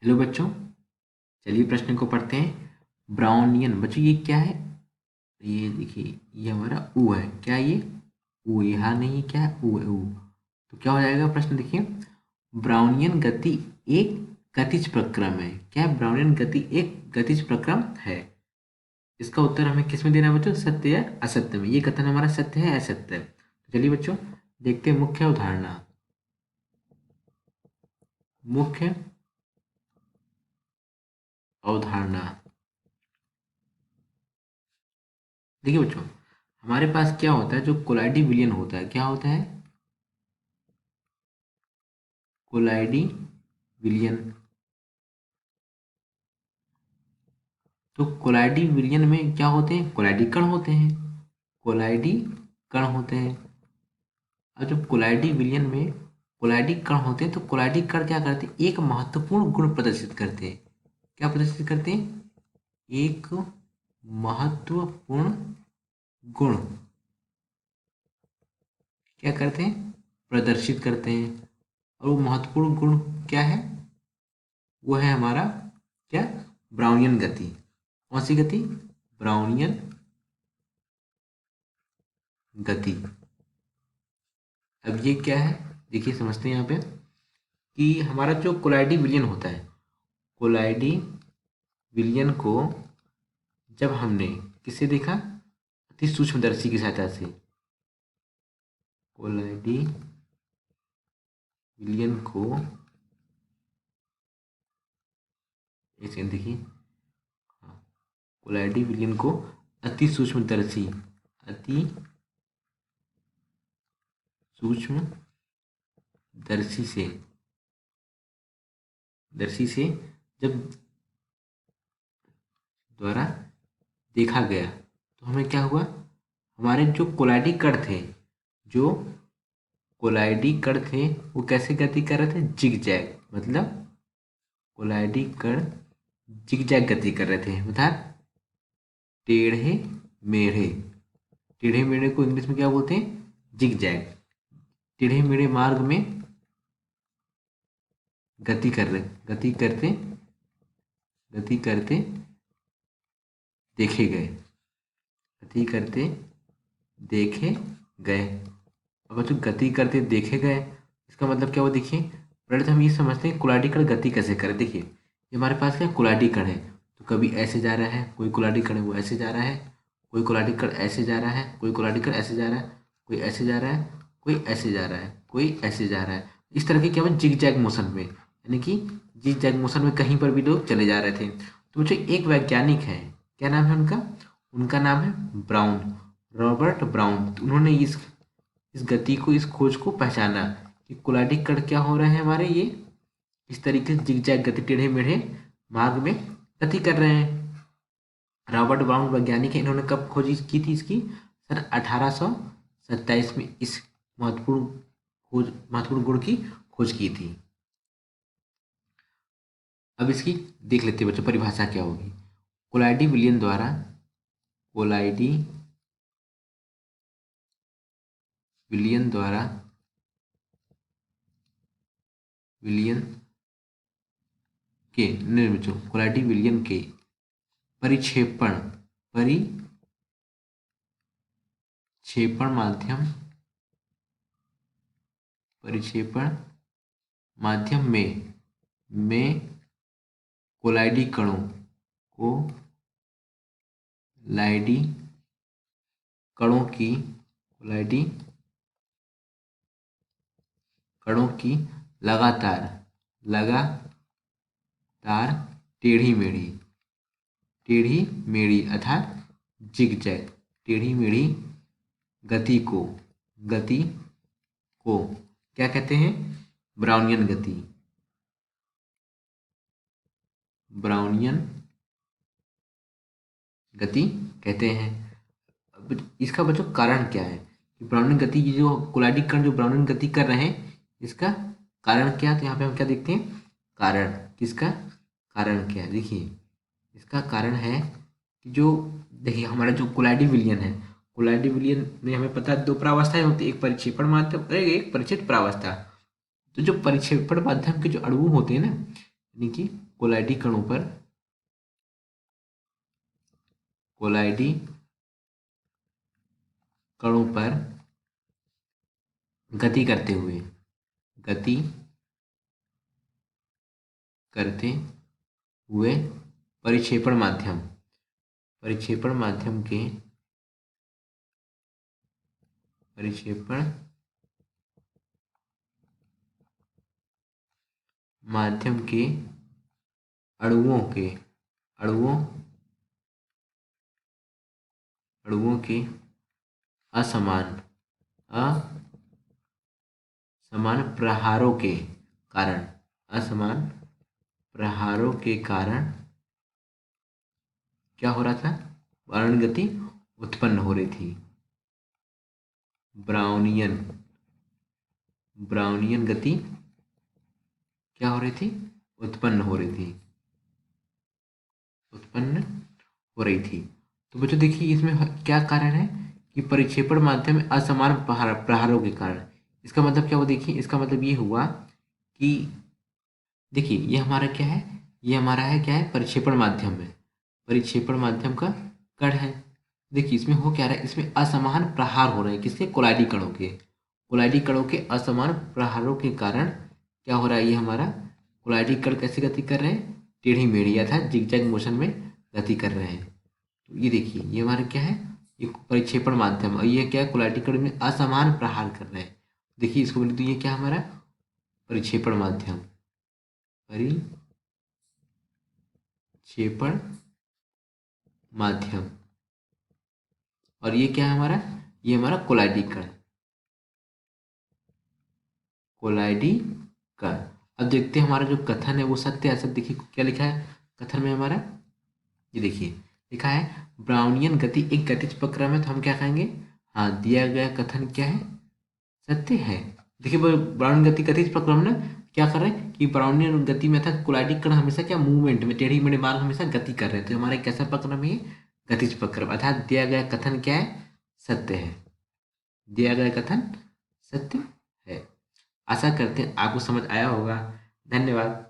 Hello बच्चों, चलिए प्रश्न को पढ़ते हैं। ब्राउनियन बच्चों ये क्या है? ये देखिए, ये हमारा ऊ है। क्या ये? ऊ, यहाँ नहीं है, क्या है? ऊ है, ऊ। तो क्या हो जाएगा प्रश्न? देखिए, ब्राउनियन गति एक गतिज प्रक्रम है। क्या है? ब्राउनियन गति एक गतिज प्रक्रम है। इसका उत्तर हमें किस में देना है बच्चों? सत्य या असत्य में। ये कथन हमारा सत्य है या असत्य है? तो चलिए बच्चों, देखते हैं मुख्य उदाहरण। मुख्य अवधारणा। देखिए बच्चों, हमारे पास क्या होता है? जो कोलाइडी विलियन होता है, क्या होता है? कोलाइडी विलियन। तो कोलाइडी विलियन में क्या होते हैं? कोलाइडी कण होते हैं। कोलाइडी कण होते हैं। और जब कोलाइडी विलियन में कोलाइडी कण होते हैं तो कोलाइडी कण क्या करते हैं? एक महत्वपूर्ण गुण प्रदर्शित करते हैं। क्या प्रदर्शित करते हैं? एक महत्वपूर्ण गुण क्या करते हैं? प्रदर्शित करते हैं। और वो महत्वपूर्ण गुण क्या है? वो है हमारा क्या? ब्राउनियन गति। कौन सी गति? ब्राउनियन गति। अब ये क्या है? देखिए, समझते हैं यहाँ पे कि हमारा जो कोलाइडी विलियन होता है, कोलाइडी विलियन को जब हमने किससे देखा? अति सूक्ष्मदर्शी की सहायता से। कोलाइडी विलियन को एक सेकंड देखिए, हाँ, कोलाइडी विलियन को अति सूक्ष्मदर्शी, अति सूक्ष्म दर्शी से जब द्वारा देखा गया तो हमें क्या हुआ? हमारे जो कोलाइडी कण थे, जो कोलाइडी कण थे वो कैसे गति कर रहे थे? Zig zag. मतलब कोलाइडी कण जिग जैग गति कर रहे थे, अर्थात टेढ़े मेढ़े। टेढ़े मेढ़े को इंग्लिश में क्या बोलते हैं? Zig zag. टेढ़े मेढ़े मार्ग में गति कर रहे, गति करते देखे गए, गति करते देखे गए। अब बच्चों, गति करते देखे गए, इसका मतलब क्या हुआ? देखिए, पहले तो हम ये समझते हैं कोलाइडी कण गति कैसे करे। देखिए, ये हमारे पास क्या कोलाइडी कण है, तो कभी ऐसे जा रहा है, कोई कोलाइडी कण है वो ऐसे जा रहा है, कोई कोलाइडी कण ऐसे जा रहा है, कोई कोलाइडी कण ऐसे जा रहा है, कोई ऐसे जा रहा है, कोई ऐसे जा रहा है, कोई ऐसे जा रहा है। इस तरह के क्या हुआ? जिग जैग मोशन में, यानी कि जिग जैग मोशन में कहीं पर भी लोग चले जा रहे थे। तो बच्चों, एक वैज्ञानिक है, क्या नाम है उनका? उनका नाम है ब्राउन, रॉबर्ट ब्राउन। तो उन्होंने इस गति को, इस खोज को पहचाना कि कोलाइडी कण क्या हो रहे हैं हमारे, ये इस तरीके से जिगजैग गति, टेढ़े मेढ़े मार्ग में गति कर रहे हैं। रॉबर्ट ब्राउन वैज्ञानिक है, इन्होंने कब खोज की थी इसकी? सन 1827 में इस महत्वपूर्ण गुण की खोज की थी। अब इसकी देख लेते हैं बच्चों, परिभाषा क्या होगी। कोलाइडी विलियन द्वारा, कोलाइडी विलियन द्वारा, विलियन के निर्मित, कोलाइडी विलियन के परिक्षेपण माध्यम, परिक्षेपण माध्यम में कोलाइडी कणों को, लाइडी कणों की, कोलाइडी कणों की लगातार टेढ़ी मेढ़ी अर्थात जिगजैग, टेढ़ी मेढ़ी गति को क्या कहते हैं? ब्राउनियन गति, ब्राउनियन गति कहते हैं। अब इसका बच्चों कारण क्या है कि ब्राउनियन गति की जो कोलाइडी कण जो ब्राउनियन गति कर रहे हैं, इसका कारण क्या है? तो यहाँ पे हम क्या देखते हैं? कारण। किसका कारण क्या है? देखिए, इसका कारण है कि जो, देखिए, हमारा जो कोलाइडी विलियन है, कोलाइडी विलियन में हमें पता है दो परावस्थाएं होती है, एक परिक्षेपण माध्यम और एक परिचित परावस्था। तो जो परिक्षेपण माध्यम के जो अणु होते हैं ना, यानी कि कोलाइडी कणों पर गति करते हुए परिक्षेपण माध्यम के अणुओं के असमान प्रहारों के कारण क्या हो रहा था? वर्णन गति उत्पन्न हो रही थी। ब्राउनियन गति क्या हो रही थी? उत्पन्न हो रही थी। तो बच्चों देखिए इसमें क्या कारण है कि परिक्षेपण माध्यम में असमान प्रहारों के कारण। इसका मतलब क्या हुआ? देखिए इसका मतलब ये हुआ कि देखिए ये हमारा क्या है? ये हमारा है क्या है? परिक्षेपण माध्यम का कण है। देखिए इसमें हो क्या रहा है? इसमें असमान प्रहार हो रहे हैं। किसके? कोलाइडी कणों के असमान प्रहारों के कारण क्या हो रहा है? ये हमारा कोलाइडी कण कैसे गति कर रहे हैं? टेढ़ी मेढ़ी अर्थात जिगजैग मोशन में गति कर रहे हैं। तो ये देखिए ये हमारा क्या है? ये परिक्षेपण माध्यम, और ये क्या है? कोलाइडी कण में असमान प्रहार कर रहे हैं। देखिए इसको बोले तो ये क्या हमारा? परिक्षेपण माध्यम। और ये क्या है हमारा? ये हमारा कोलाइडी कण। अब देखते हैं हमारा जो कथन है वो सत्य है असत्य। देखिए क्या लिखा है कथन में हमारा? ये देखिए लिखा है ब्राउनियन गति एक गतिज प्रक्रम है। तो हम क्या कहेंगे? हाँ, दिया गया कथन क्या है? सत्य है। देखिए ब्राउनियन गति गतिज प्रक्रम ना क्या कर रहे हैं कि ब्राउनियन गति में था कोलाइडी कण हमेशा क्या मूवमेंट में टेढ़ी मेढ़ी मार्ग हमेशा गति कर रहे हैं। तो हमारा कैसा प्रक्रम है? गतिज प्रक्रम। अर्थात दिया गया कथन क्या है? सत्य है। दिया गया कथन सत्य है। आशा करते हैं आपको समझ आया होगा। धन्यवाद।